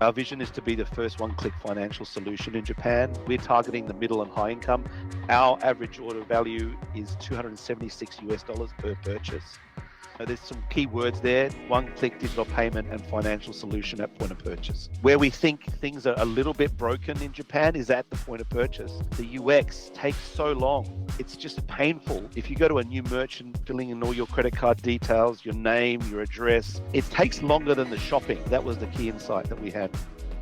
Our vision is to be the first one-click financial solution in Japan. We're targeting the middle and high income. Our average order value is $276 per purchase. There's some key words there: one-click digital payment and financial solution at point of purchase. Where we think things are a little bit broken in Japan is at the point of purchase. The UX takes so long. It's just painful. If you go to a new merchant, filling in all your credit card details, your name, your address, it takes longer than the shopping. That was the key insight that we had.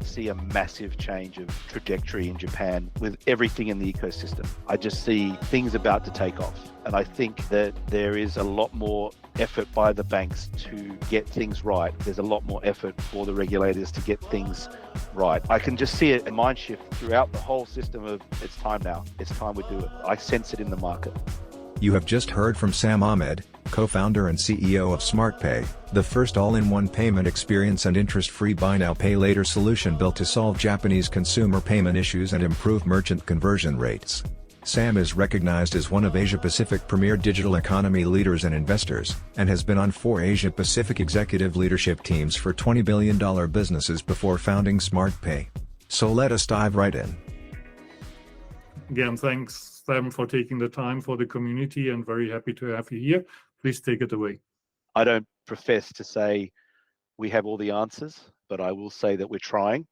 See a massive change of trajectory in Japan with everything in the ecosystem. I just see things about to take off. And I think that there is a lot more effort by the banks to get things right. There's a lot more effort for the regulators to get things right. I can just see a mind shift throughout the whole system of it's time now. It's time we do it. I sense it in the market. You have just heard from Sam Ahmed, co-founder and CEO of Smartpay, the first all-in-one payment experience and interest-free buy now pay later solution built to solve Japanese consumer payment issues and improve merchant conversion rates. Sam is recognized as one of Asia-Pacific premier digital economy leaders and investors, and has been on 4 Asia-Pacific executive leadership teams for $20 billion businesses before founding Smartpay. So let us dive right in. Again, thanks, Sam, for taking the time for the community, and very happy to have you here. Please take it away. I don't profess to say we have all the answers, but I will say that we're trying,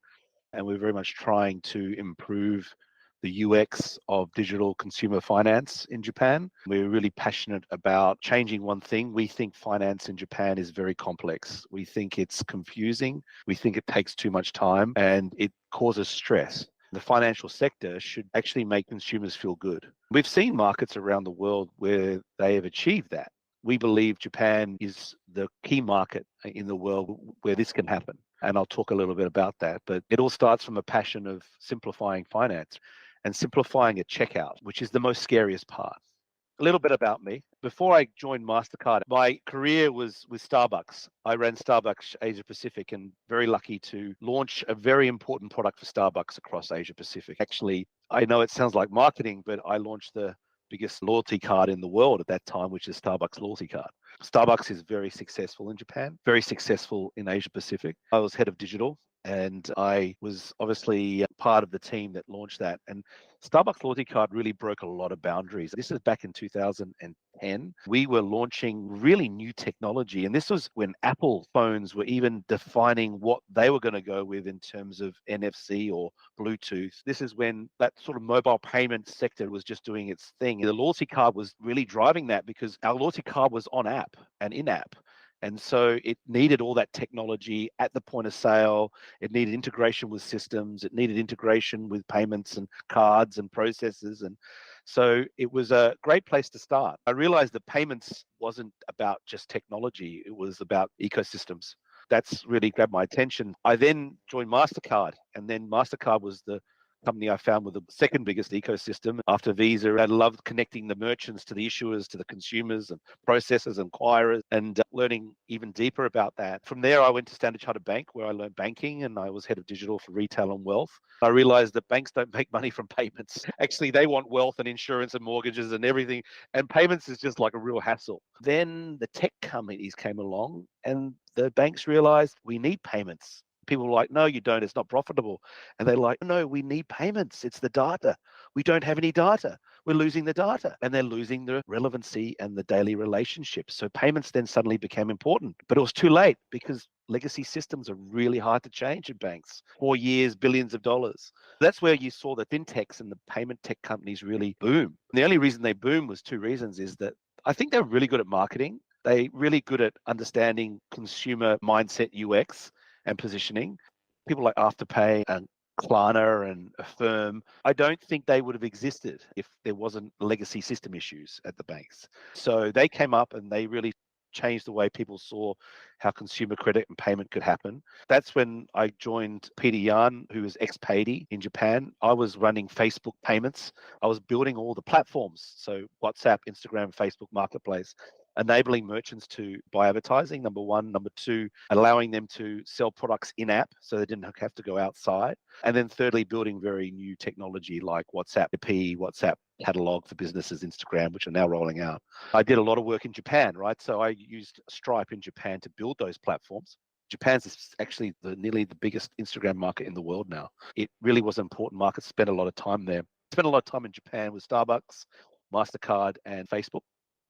and we're very much trying to improve the UX of digital consumer finance in Japan. We're really passionate about changing one thing. We think finance in Japan is very complex. We think it's confusing. We think it takes too much time and it causes stress. The financial sector should actually make consumers feel good. We've seen markets around the world where they have achieved that. We believe Japan is the key market in the world where this can happen. And I'll talk a little bit about that. But it all starts from a passion of simplifying finance and simplifying a checkout, which is the most scariest part. A little bit about me. Before I joined MasterCard, my career was with Starbucks. I ran Starbucks Asia Pacific, and very lucky to launch a very important product for Starbucks across Asia Pacific. Actually, I know it sounds like marketing, but I launched the biggest loyalty card in the world at that time, which is Starbucks loyalty card. Starbucks is very successful in Japan, very successful in Asia Pacific. I was head of digital, and I was obviously part of the team that launched that. And Starbucks loyalty card really broke a lot of boundaries. This is back in 2010. We were launching really new technology. And this was when Apple phones were even defining what they were going to go with in terms of NFC or Bluetooth. This is when that sort of mobile payment sector was just doing its thing. The loyalty card was really driving that because our loyalty card was on app and in-app. And so it needed all that technology at the point of sale. It needed integration with systems. It needed integration with payments and cards and processes. And so it was a great place to start. I realized that payments wasn't about just technology. It was about ecosystems. That's really grabbed my attention. I then joined MasterCard, and then MasterCard was the company I found with the second biggest ecosystem after Visa. I loved connecting the merchants to the issuers, to the consumers and processors and acquirers, and learning even deeper about that. From there, I went to Standard Chartered Bank, where I learned banking, and I was head of digital for retail and wealth. I realized that banks don't make money from payments. Actually, they want wealth and insurance and mortgages and everything, and payments is just like a real hassle. Then the tech companies came along, and the banks realized we need payments. People were like, no, you don't. It's not profitable. And they're like, no, we need payments. It's the data. We don't have any data. We're losing the data. And they're losing the relevancy and the daily relationships. So payments then suddenly became important. But it was too late because legacy systems are really hard to change in banks. 4 years, billions of dollars. That's where you saw the fintechs and the payment tech companies really boom. And the only reason they boom was 2 reasons, is that I think they're really good at marketing. They're really good at understanding consumer mindset UX and positioning. People like Afterpay and Klarna and Affirm, I don't think they would have existed if there wasn't legacy system issues at the banks. So they came up and they really changed the way people saw how consumer credit and payment could happen. That's when I joined Peter Yan, who was ex-Paydi in Japan. I was running Facebook payments. I was building all the platforms, so WhatsApp, Instagram, Facebook Marketplace, enabling merchants to buy advertising, number one. Number two, allowing them to sell products in-app so they didn't have to go outside. And then thirdly, building very new technology like WhatsApp P, WhatsApp catalog for businesses, Instagram, which are now rolling out. I did a lot of work in Japan, right? So I used Stripe in Japan to build those platforms. Japan's actually nearly the biggest Instagram market in the world now. It really was an important market. Spent a lot of time there. Spent a lot of time in Japan with Starbucks, MasterCard, and Facebook.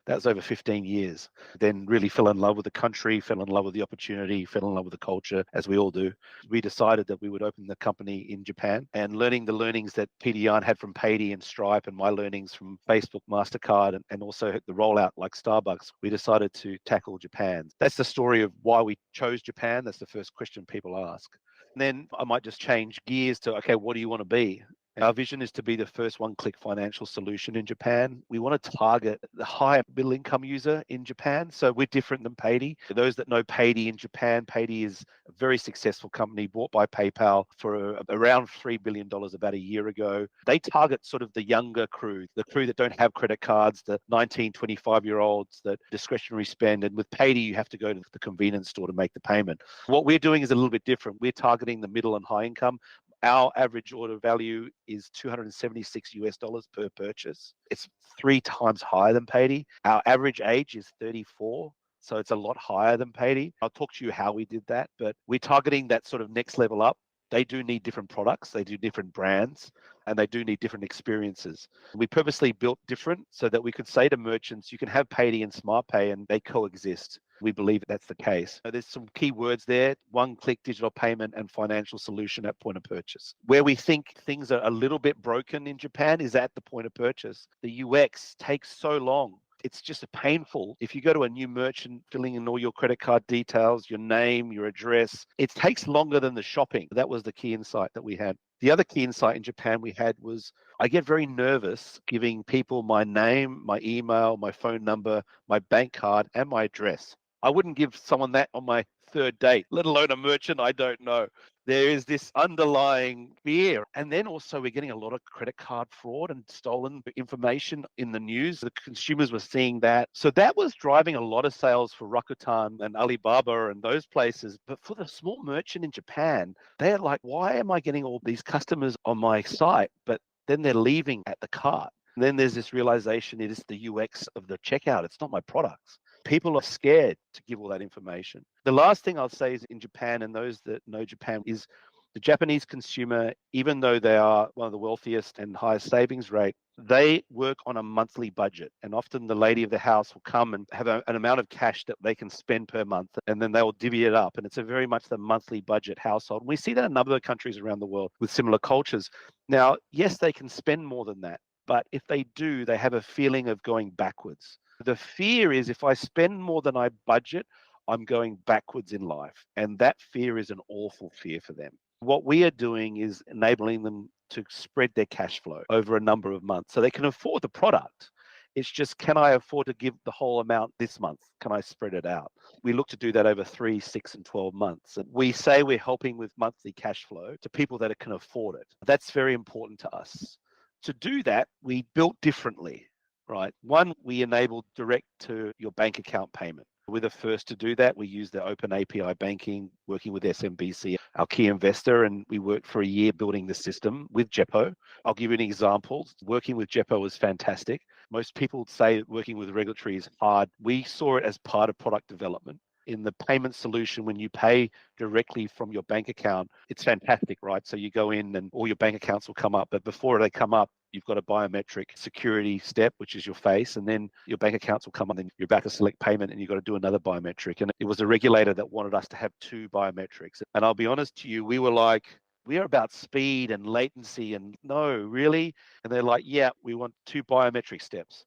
That was over 15 years. Then really fell in love with the country, fell in love with the opportunity, fell in love with the culture, as we all do. We decided that we would open the company in Japan, and learning the learnings that Peter Yarn had from Payday and Stripe, and my learnings from Facebook, MasterCard, and also the rollout like Starbucks, we decided to tackle Japan. That's the story of why we chose Japan. That's the first question people ask. And then I might just change gears to, okay, what do you want to be? Our vision is to be the first one-click financial solution in Japan. We want to target the higher middle-income user in Japan. So we're different than Payday. For those that know Payday in Japan, Payday is a very successful company bought by PayPal for around $3 billion about a year ago. They target sort of the younger crew, the crew that don't have credit cards, the 19, 25-year-olds, that discretionary spend. And with Payday, you have to go to the convenience store to make the payment. What we're doing is a little bit different. We're targeting the middle and high income. Our average order value is $276 per purchase. It's 3 times higher than Payday. Our average age is 34. So it's a lot higher than Payday. I'll talk to you how we did that, but we're targeting that sort of next level up. They do need different products, they do different brands, and they do need different experiences. We purposely built different so that we could say to merchants, you can have Payday and Smartpay and they coexist. We believe that's the case. There's some key words there: one-click digital payment and financial solution at point of purchase. Where we think things are a little bit broken in Japan is at the point of purchase. The UX takes so long. It's just painful. If you go to a new merchant, filling in all your credit card details, your name, your address, it takes longer than the shopping. That was the key insight that we had. The other key insight in Japan we had was I get very nervous giving people my name, my email, my phone number, my bank card, and my address. I wouldn't give someone that on my third date, let alone a merchant I don't know. There is this underlying fear. And then also we're getting a lot of credit card fraud and stolen information in the news. The consumers were seeing that. So that was driving a lot of sales for Rakuten and Alibaba and those places. But for the small merchant in Japan, they're like, why am I getting all these customers on my site? But then they're leaving at the cart. And then there's this realization it is the UX of the checkout. It's not my products. People are scared to give all that information. The last thing I'll say is in Japan, and those that know Japan, is the Japanese consumer, even though they are one of the wealthiest and highest savings rate, they work on a monthly budget. And often the lady of the house will come and have an amount of cash that they can spend per month, and then they will divvy it up. And it's a very much the monthly budget household. And we see that in other countries around the world with similar cultures. Now, yes, they can spend more than that, but if they do, they have a feeling of going backwards. The fear is if I spend more than I budget, I'm going backwards in life. And that fear is an awful fear for them. What we are doing is enabling them to spread their cash flow over a number of months so they can afford the product. It's just, can I afford to give the whole amount this month? Can I spread it out? We look to do that over 3, 6, and 12 months. And we say we're helping with monthly cash flow to people that can afford it. That's very important to us. To do that, we built differently. Right. One, we enabled direct to your bank account payment. We're the first to do that. We use the open API banking, working with SMBC, our key investor, and we worked for a year building the system with Jepo. I'll give you an example. Working with Jepo was fantastic. Most people say working with regulatory is hard. We saw it as part of product development. In the payment solution, when you pay directly from your bank account, it's fantastic, right? So you go in and all your bank accounts will come up, but before they come up, you've got a biometric security step, which is your face, and then your bank accounts will come up, and then you're about to select payment, and you've got to do another biometric. And it was a regulator that wanted us to have 2 biometrics. And I'll be honest to you, we were like, we are about speed and latency, and no, really? And they're like, yeah, we want 2 biometric steps.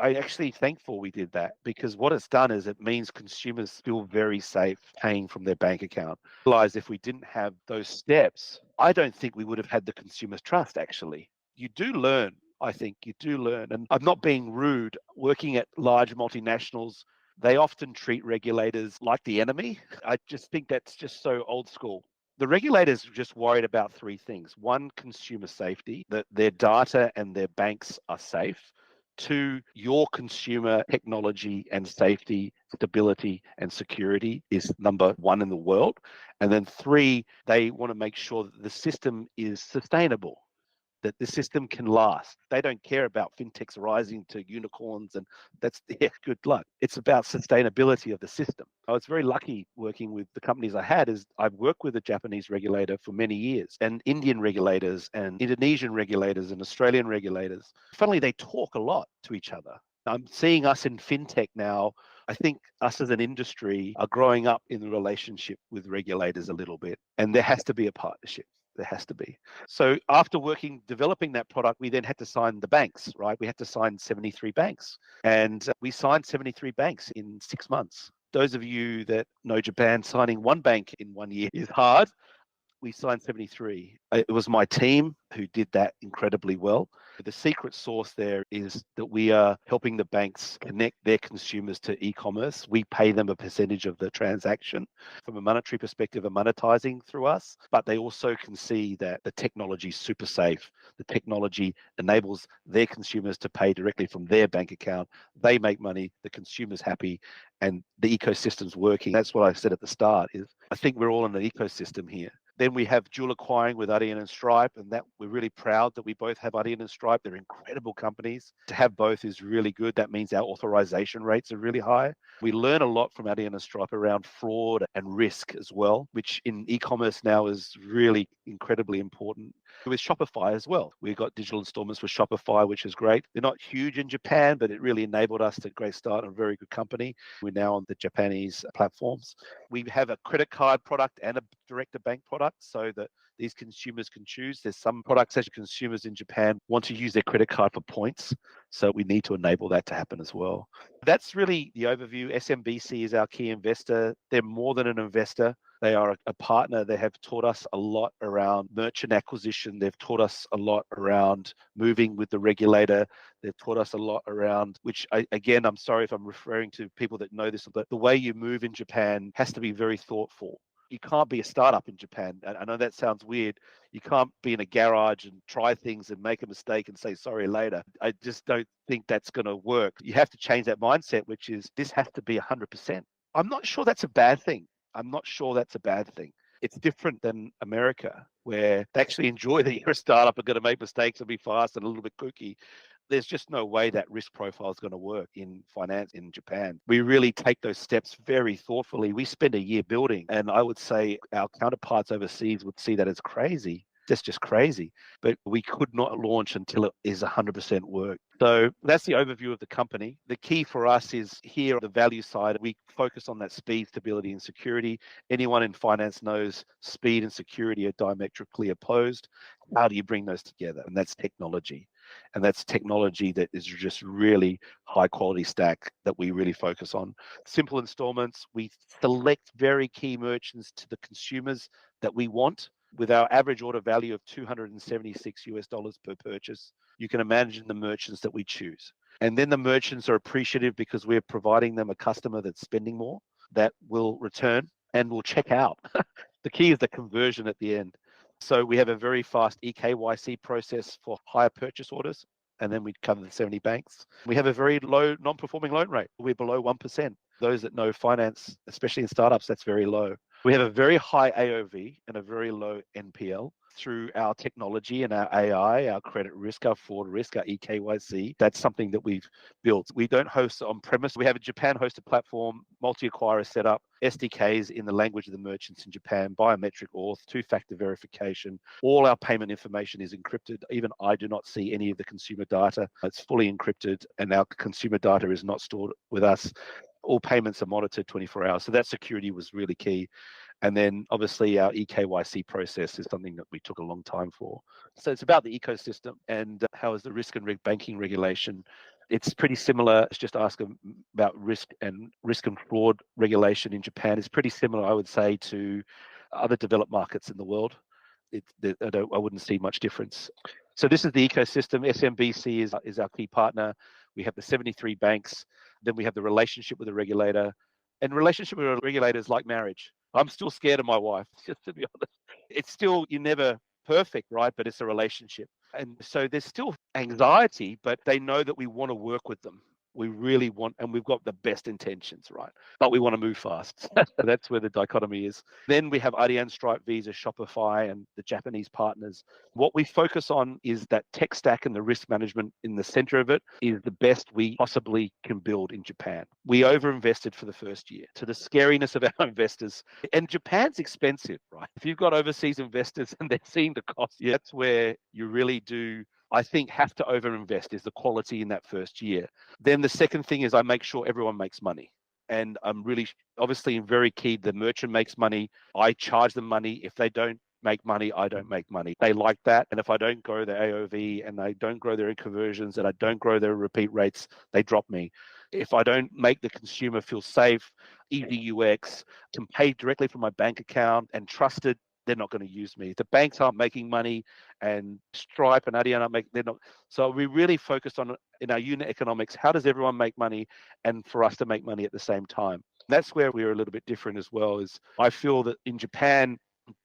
I actually thankful we did that, because what it's done is it means consumers feel very safe paying from their bank account. Realize if we didn't have those steps, I don't think we would have had the consumer's trust, actually. You do learn, I think you do learn. And I'm not being rude. Working at large multinationals, they often treat regulators like the enemy. I just think that's just so old school. The regulators are just worried about 3 things. 1, consumer safety, that their data and their banks are safe. 2, your consumer technology and safety, stability and security is number 1 in the world. And then 3, they want to make sure that the system is sustainable. that the system can last. They don't care about fintechs rising to unicorns, and that's good luck. It's about sustainability of the system. I was very lucky working with the companies I had. Is I've worked with a Japanese regulator for many years, and Indian regulators, and Indonesian regulators, and Australian regulators. Funnily, they talk a lot to each other. I'm seeing us in fintech now. I think us as an industry are growing up in the relationship with regulators a little bit, and there has to be a partnership. There has to be. So after developing that product, we then had to sign the banks, right? We had to sign 73 banks, and we signed 73 banks in 6 months. Those of you that know Japan, signing one bank in 1 year is hard. We signed 73. It was my team who did that incredibly well. The secret sauce there is that we are helping the banks connect their consumers to e-commerce. We pay them a percentage of the transaction. From a monetary perspective, are monetizing through us, but they also can see that the technology is super safe. The technology enables their consumers to pay directly from their bank account. They make money, the consumer's happy, and the ecosystem's working. That's what I said at the start, is I think we're all in an ecosystem here. Then we have dual acquiring with Adyen and Stripe, and that we're really proud that we both have Adyen and Stripe. They're incredible companies. To have both is really good. That means our authorization rates are really high. We learn a lot from Adyen and Stripe around fraud and risk as well, which in e-commerce now is really incredibly important. With Shopify as well, we've got digital installments with Shopify, which is great. They're not huge in Japan, but it really enabled us to great start and a very good company. We're now on the Japanese platforms. We have a credit card product and a direct-to-bank product so that these consumers can choose. There's some products that consumers in Japan want to use their credit card for points, so we need to enable that to happen as well. That's really the overview. SMBC is our key investor. They're more than an investor. They are a partner. They have taught us a lot around merchant acquisition. They've taught us a lot around moving with the regulator. They've taught us a lot around, which again, I'm sorry if I'm referring to people that know this, but the way you move in Japan has to be very thoughtful. You can't be a startup in Japan. I know that sounds weird. You can't be in a garage and try things and make a mistake and say sorry later. I just don't think that's going to work. You have to change that mindset, which is this has to be 100%. I'm not sure that's a bad thing. It's different than America, where they actually enjoy that you're a startup and going to make mistakes and be fast and a little bit kooky. There's just no way that risk profile is going to work in finance in Japan. We really take those steps very thoughtfully. We spend a year building, and I would say our counterparts overseas would see that as crazy. That's just crazy. But we could not launch until it is 100% work. So that's the overview of the company. The key for us is here on the value side, we focus on that speed, stability, and security. Anyone in finance knows speed and security are diametrically opposed. How do you bring those together? And that's technology. And that's technology that is just really high quality stack that we really focus on. Simple installments. We select very key merchants to the consumers that we want, with our average order value of $276 per purchase. You can imagine the merchants that we choose. And then the merchants are appreciative because we're providing them a customer that's spending more, that will return and will check out. The key is the conversion at the end. So we have a very fast eKYC process for higher purchase orders, and then we cover the 70 banks. We have a very low non-performing loan rate. We're below 1%. Those that know finance, especially in startups, that's very low. We have a very high AOV and a very low NPL through our technology and our AI, our credit risk, our fraud risk, our eKYC. That's something that we've built. We don't host on premise. We have a Japan-hosted platform, multi-acquirer setup, SDKs in the language of the merchants in Japan, biometric auth, two-factor verification. All our payment information is encrypted. Even I do not see any of the consumer data. It's fully encrypted, and our consumer data is not stored with us. All payments are monitored 24 hours. So that security was really key. And then obviously our eKYC process is something that we took a long time for. So it's about the ecosystem and how is the risk and banking regulation. It's pretty similar. It's just asking about risk and fraud regulation in Japan. It's pretty similar, I would say, to other developed markets in the world. I wouldn't see much difference. So this is the ecosystem. SMBC is our key partner. We have the 73 banks. Then we have the relationship with the regulator. And relationship with a regulator is like marriage. I'm still scared of my wife, just to be honest. It's still, you're never perfect, right? But it's a relationship. And so there's still anxiety, but they know that we want to work with them. We really want, and we've got the best intentions, right? But we want to move fast. That's where the dichotomy is. Then we have Adyen, Stripe, Visa, Shopify, and the Japanese partners. What we focus on is that tech stack and the risk management in the center of it is the best we possibly can build in Japan. We overinvested for the first year to the scariness of our investors. And Japan's expensive, right? If you've got overseas investors and they're seeing the cost, that's where you really do, I think, have to overinvest is the quality in that first year. Then the second thing is I make sure everyone makes money. And I'm really, obviously, very key. The merchant makes money. I charge them money. If they don't make money, I don't make money. They like that. And if I don't grow their AOV and I don't grow their conversions and I don't grow their repeat rates, they drop me. If I don't make the consumer feel safe, easy UX, can pay directly from my bank account and trusted, they're not going to use me. The banks aren't making money and Stripe and Adyen aren't making, they're not. So we really focused on, in our unit economics, how does everyone make money and for us to make money at the same time. That's where we're a little bit different as well. Is I feel that in Japan,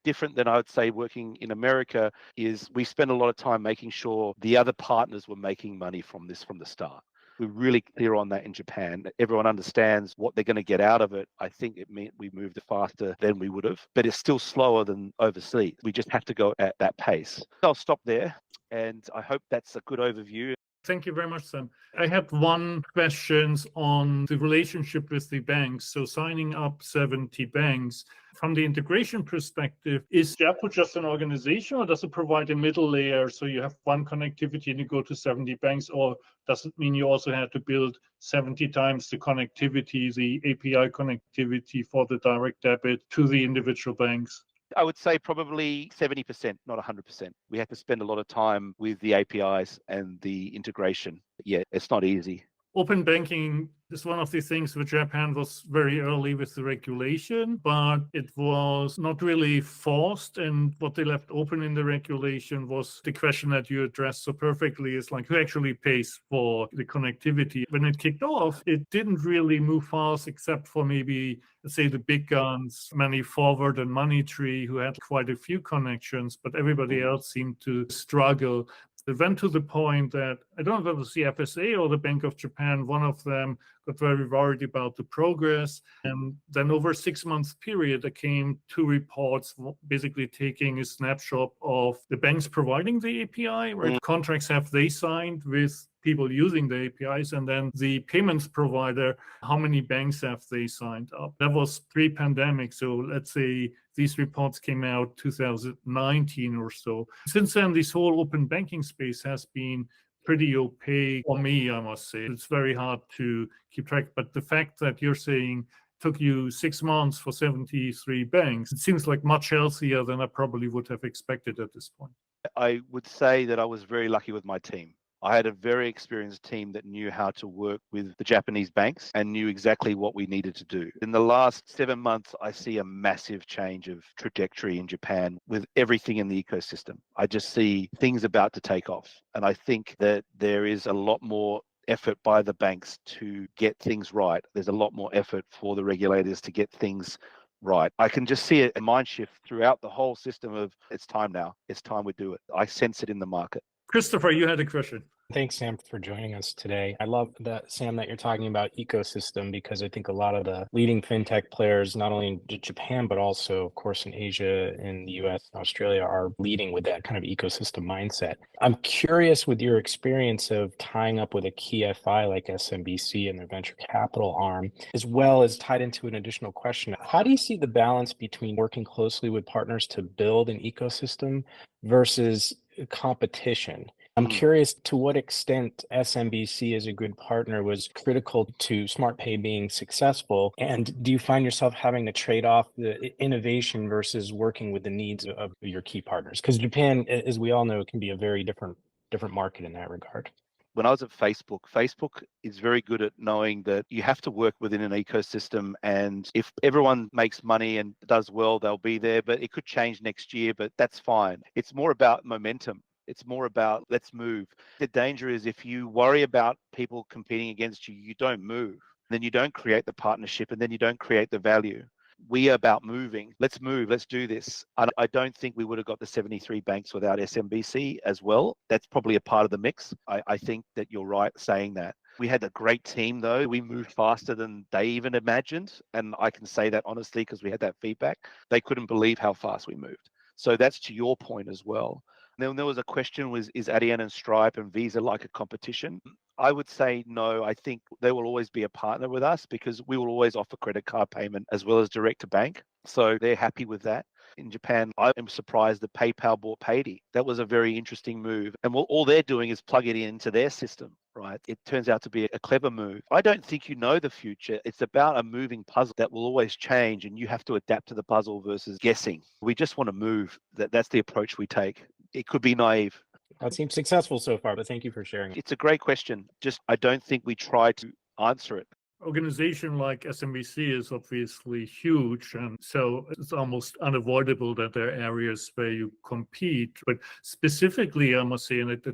different than I would say working in America, is we spend a lot of time making sure the other partners were making money from this from the start. We're really clear on that in Japan. Everyone understands what they're going to get out of it. I think it meant we moved faster than we would have, but it's still slower than overseas. We just have to go at that pace. I'll stop there, and I hope that's a good overview. Thank you very much, Sam. I had one question on the relationship with the banks. So signing up 70 banks, from the integration perspective, is Japo just an organization or does it provide a middle layer? So you have one connectivity and you go to 70 banks, or does it mean you also had to build 70 times the connectivity, the API connectivity for the direct debit to the individual banks? I would say probably 70%, not 100%. We have to spend a lot of time with the APIs and the integration. Yeah, it's not easy. Open banking is one of the things where Japan was very early with the regulation, but it was not really forced. And what they left open in the regulation was the question that you addressed so perfectly, is like, who actually pays for the connectivity? When it kicked off, it didn't really move fast, except for maybe, let's say, the big guns, Money Forward and Money Tree, who had quite a few connections, but everybody else seemed to struggle. It went to the point that, I don't know if it was the FSA or the Bank of Japan, one of them got very worried about the progress. And then over a 6-month period, there came 2 reports basically taking a snapshot of the banks providing the API, right? Contracts have they signed with people using the APIs, and then the payments provider, how many banks have they signed up? That was pre-pandemic. So let's say these reports came out 2019 or so. Since then, this whole open banking space has been pretty opaque for me, I must say. It's very hard to keep track. But the fact that you're saying took you 6 months for 73 banks, it seems like much healthier than I probably would have expected at this point. I would say that I was very lucky with my team. I had a very experienced team that knew how to work with the Japanese banks and knew exactly what we needed to do. In the last 7 months, I see a massive change of trajectory in Japan with everything in the ecosystem. I just see things about to take off. And I think that there is a lot more effort by the banks to get things right. There's a lot more effort for the regulators to get things right. I can just see a mind shift throughout the whole system of it's time now. It's time we do it. I sense it in the market. Christopher, you had a question. Thanks, Sam, for joining us today. I love that, Sam, that you're talking about ecosystem, because I think a lot of the leading fintech players, not only in Japan, but also, of course, in Asia, in the US, Australia, are leading with that kind of ecosystem mindset. I'm curious, with your experience of tying up with a key FI like SMBC and their venture capital arm, as well as tied into an additional question, how do you see the balance between working closely with partners to build an ecosystem versus competition? I'm curious to what extent SMBC as a good partner was critical to Smartpay being successful, and do you find yourself having to trade off the innovation versus working with the needs of your key partners? Because Japan, as we all know, can be a very different market in that regard. When I was at Facebook, Facebook is very good at knowing that you have to work within an ecosystem, and if everyone makes money and does well, they'll be there, but it could change next year, but that's fine. It's more about momentum. It's more about let's move. The danger is if you worry about people competing against you, you don't move. Then you don't create the partnership, and then you don't create the value. We are about moving. Let's move. Let's do this. And I don't think we would have got the 73 banks without SMBC as well. That's probably a part of the mix. I think that you're right saying that. We had a great team though. We moved faster than they even imagined. And I can say that honestly because we had that feedback. They couldn't believe how fast we moved. So that's to your point as well. And then there was a question is Adyen and Stripe and Visa like a competition? I would say no. I think they will always be a partner with us because we will always offer credit card payment as well as direct to bank. So they're happy with that. In Japan, I am surprised that PayPal bought Paydi. That was a very interesting move. And all they're doing is plug it into their system, right? It turns out to be a clever move. I don't think you know the future. It's about a moving puzzle that will always change and you have to adapt to the puzzle versus guessing. We just want to move. That's the approach we take. It could be naive. That seems successful so far, but thank you for sharing. It's a great question. Just I don't think we try to answer it. Organization like SMBC is obviously huge, and so it's almost unavoidable that there are areas where you compete. But specifically, I must say, and it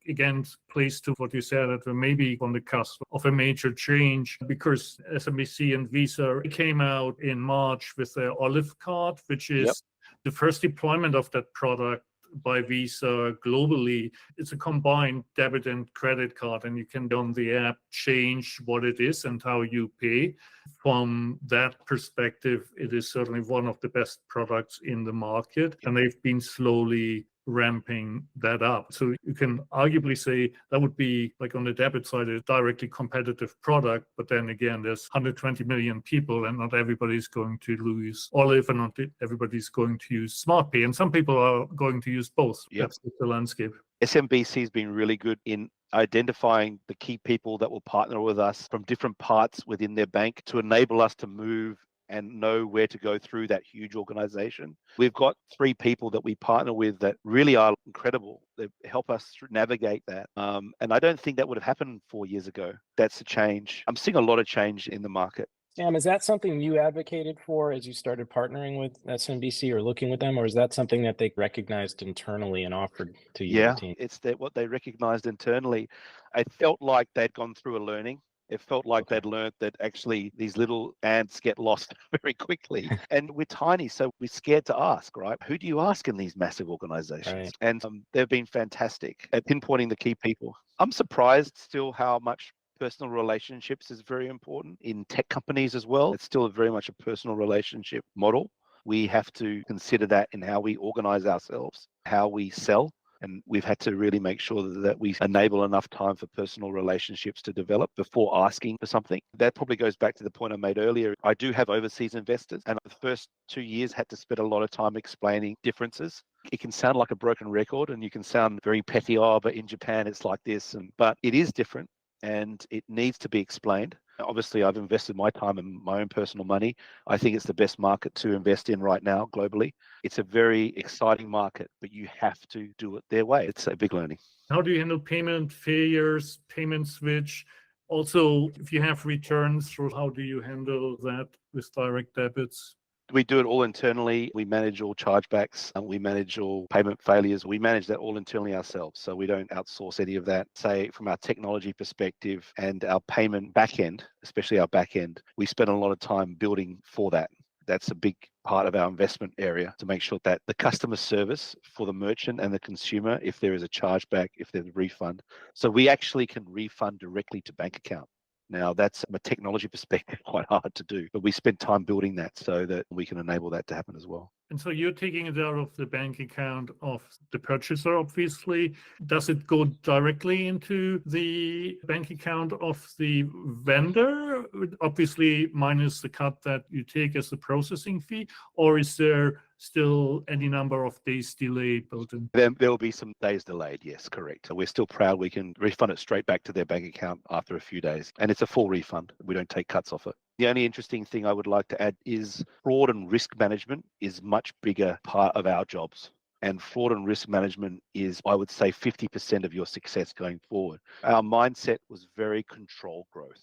again plays to what you said, that we're maybe on the cusp of a major change because SMBC and Visa came out in March with their Olive card, which is the first deployment of that product by Visa globally. It's a combined debit and credit card, and you can on the app change what it is and how you pay. From that perspective, it is certainly one of the best products in the market, and they've been slowly ramping that up. So you can arguably say that would be like on the debit side, a directly competitive product. But then again, there's 120 million people and not everybody's going to use Olive and not everybody's going to use Smartpay. And some people are going to use both. Yep. That's the landscape. SMBC has been really good in identifying the key people that will partner with us from different parts within their bank to enable us to move and know where to go through that huge organization. We've got 3 people that we partner with that really are incredible. They help us navigate that. And I don't think that would have happened 4 years ago. That's a change. I'm seeing a lot of change in the market. Sam, is that something you advocated for as you started partnering with SMBC or looking with them, or is that something that they recognized internally and offered to you? Yeah, it's what they recognized internally. I felt like they'd gone through a learning. It felt like they'd learned that actually these little ants get lost very quickly. And we're tiny, so we're scared to ask, right? Who do you ask in these massive organizations? Right. And they've been fantastic at pinpointing the key people. I'm surprised still how much personal relationships is very important in tech companies as well. It's still very much a personal relationship model. We have to consider that in how we organize ourselves, how we sell. And we've had to really make sure that we enable enough time for personal relationships to develop before asking for something. That probably goes back to the point I made earlier. I do have overseas investors, and the first 2 years had to spend a lot of time explaining differences. It can sound like a broken record and you can sound very petty, but in Japan it's like this. But it is different and it needs to be explained. Obviously, I've invested my time and my own personal money. I think it's the best market to invest in right now globally. It's a very exciting market, but you have to do it their way. It's a big learning. How do you handle payment failures, payment switch? Also, if you have returns, how do you handle that with direct debits? We do it all internally. We manage all chargebacks and we manage all payment failures. We manage that all internally ourselves. So we don't outsource any of that. Say from our technology perspective and our payment backend, especially our backend, we spend a lot of time building for that. That's a big part of our investment area to make sure that the customer service for the merchant and the consumer, if there is a chargeback, if there's a refund. So we actually can refund directly to bank account. Now, that's from a technology perspective quite hard to do, but we spend time building that so that we can enable that to happen as well. And so you're taking it out of the bank account of the purchaser, obviously. Does it go directly into the bank account of the vendor, obviously minus the cut that you take as the processing fee, or is there still any number of days delay built in? There will be some days delayed, yes, correct. We're still proud we can refund it straight back to their bank account after a few days. And it's a full refund. We don't take cuts off it. The only interesting thing I would like to add is fraud and risk management is much bigger part of our jobs. And fraud and risk management is, I would say, 50% of your success going forward. Our mindset was very controlled growth.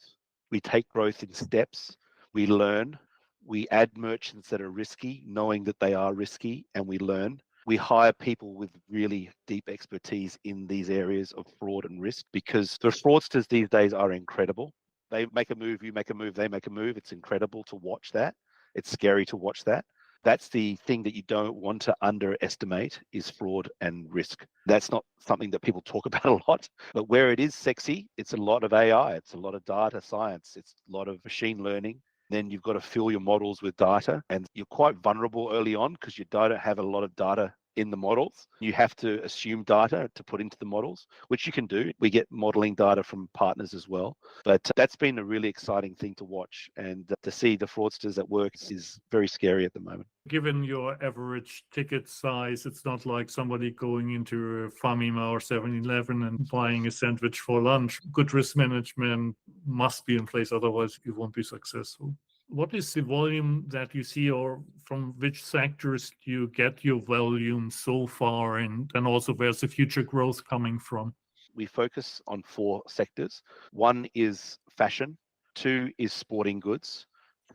We take growth in steps, we learn, we add merchants that are risky, knowing that they are risky, and we learn. We hire people with really deep expertise in these areas of fraud and risk because the fraudsters these days are incredible. They make a move, you make a move, they make a move. It's incredible to watch that. It's scary to watch that. That's the thing that you don't want to underestimate is fraud and risk. That's not something that people talk about a lot, but where it is sexy, it's a lot of AI, it's a lot of data science, it's a lot of machine learning. Then you've got to fill your models with data, and you're quite vulnerable early on because you don't have a lot of data in the models. You have to assume data to put into the models, which you can do. We get modeling data from partners as well. But that's been a really exciting thing to watch. And to see the fraudsters at work is very scary at the moment. Given your average ticket size, it's not like somebody going into a Famima or 7-Eleven and buying a sandwich for lunch. Good risk management must be in place, otherwise you won't be successful. What is the volume that you see, or from which sectors do you get your volume so far? And also, where's the future growth coming from? We focus on 4 sectors. 1 is fashion, 2 is sporting goods,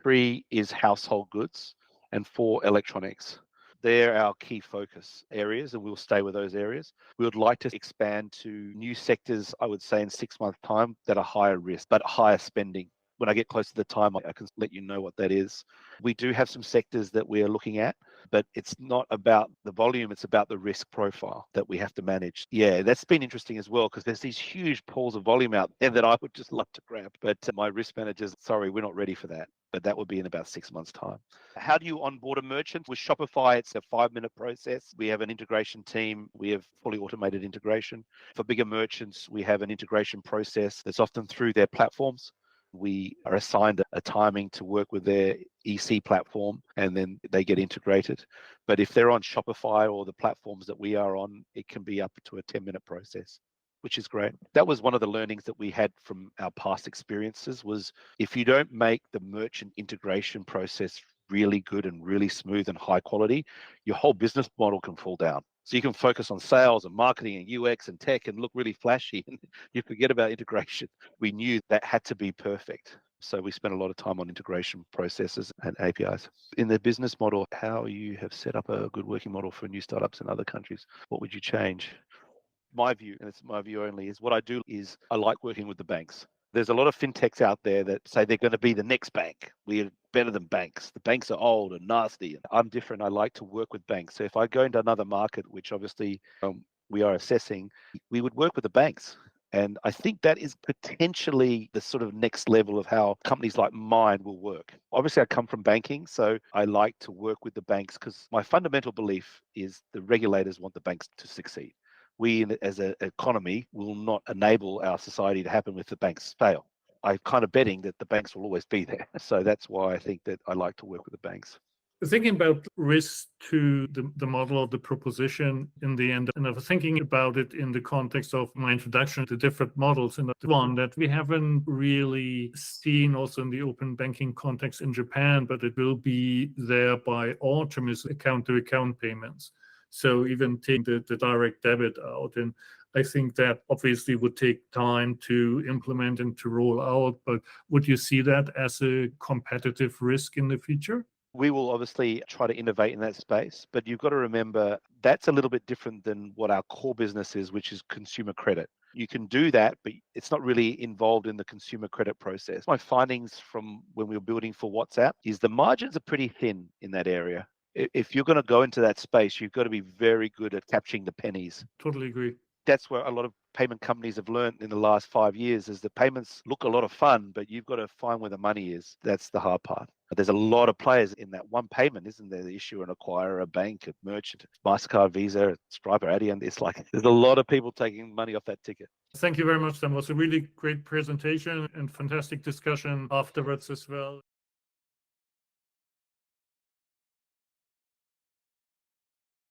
3 is household goods, and 4 electronics. They're our key focus areas, and we'll stay with those areas. We would like to expand to new sectors, I would say in 6 months' time, that are higher risk, but higher spending. When I get close to the time, I can let you know what that is. We do have some sectors that we are looking at, but it's not about the volume, it's about the risk profile that we have to manage. Yeah, that's been interesting as well, because there's these huge pools of volume out there that I would just love to grab. But my risk managers, sorry, we're not ready for that. But that would be in about 6 months' time. How do you onboard a merchant? With Shopify, it's a 5-minute process. We have an integration team. We have fully automated integration. For bigger merchants, we have an integration process that's often through their platforms. We are assigned a timing to work with their EC platform, and then they get integrated. But if they're on Shopify or the platforms that we are on, it can be up to a 10-minute process, which is great. That was one of the learnings that we had from our past experiences, was if you don't make the merchant integration process really good and really smooth and high quality, your whole business model can fall down. So you can focus on sales and marketing and UX and tech and look really flashy, and you forget about integration. We knew that had to be perfect. So we spent a lot of time on integration processes and APIs. In the business model, how you have set up a good working model for new startups in other countries, what would you change? My view, and it's my view only, is what I do is I like working with the banks. There's a lot of fintechs out there that say they're going to be the next bank. We're better than banks. The banks are old and nasty. I'm different. I like to work with banks. So if I go into another market, which obviously we are assessing, we would work with the banks. And I think that is potentially the sort of next level of how companies like mine will work. Obviously, I come from banking, so I like to work with the banks because my fundamental belief is the regulators want the banks to succeed. We as an economy will not enable our society to happen if the banks fail. I'm kind of betting that the banks will always be there. So that's why I think that I like to work with the banks. Thinking about risk to the model of the proposition in the end, and I was thinking about it in the context of my introduction to different models, and the one that we haven't really seen also in the open banking context in Japan, but it will be there by autumn, is account-to-account payments. So even taking the direct debit out, and I think that obviously would take time to implement and to roll out, but would you see that as a competitive risk in the future? We will obviously try to innovate in that space, but you've got to remember that's a little bit different than what our core business is, which is consumer credit. You can do that, but it's not really involved in the consumer credit process. My findings from when we were building for WhatsApp is the margins are pretty thin in that area. If you're going to go into that space, you've got to be very good at capturing the pennies. Totally agree. That's where a lot of payment companies have learned in the last 5 years, is the payments look a lot of fun, but you've got to find where the money is. That's the hard part. But there's a lot of players in that one payment, isn't there? The issuer, an acquirer, a bank, a merchant, MasterCard, Visa, Stripe, Adyen. It's like there's a lot of people taking money off that ticket. Thank you very much. That was a really great presentation and fantastic discussion afterwards as well.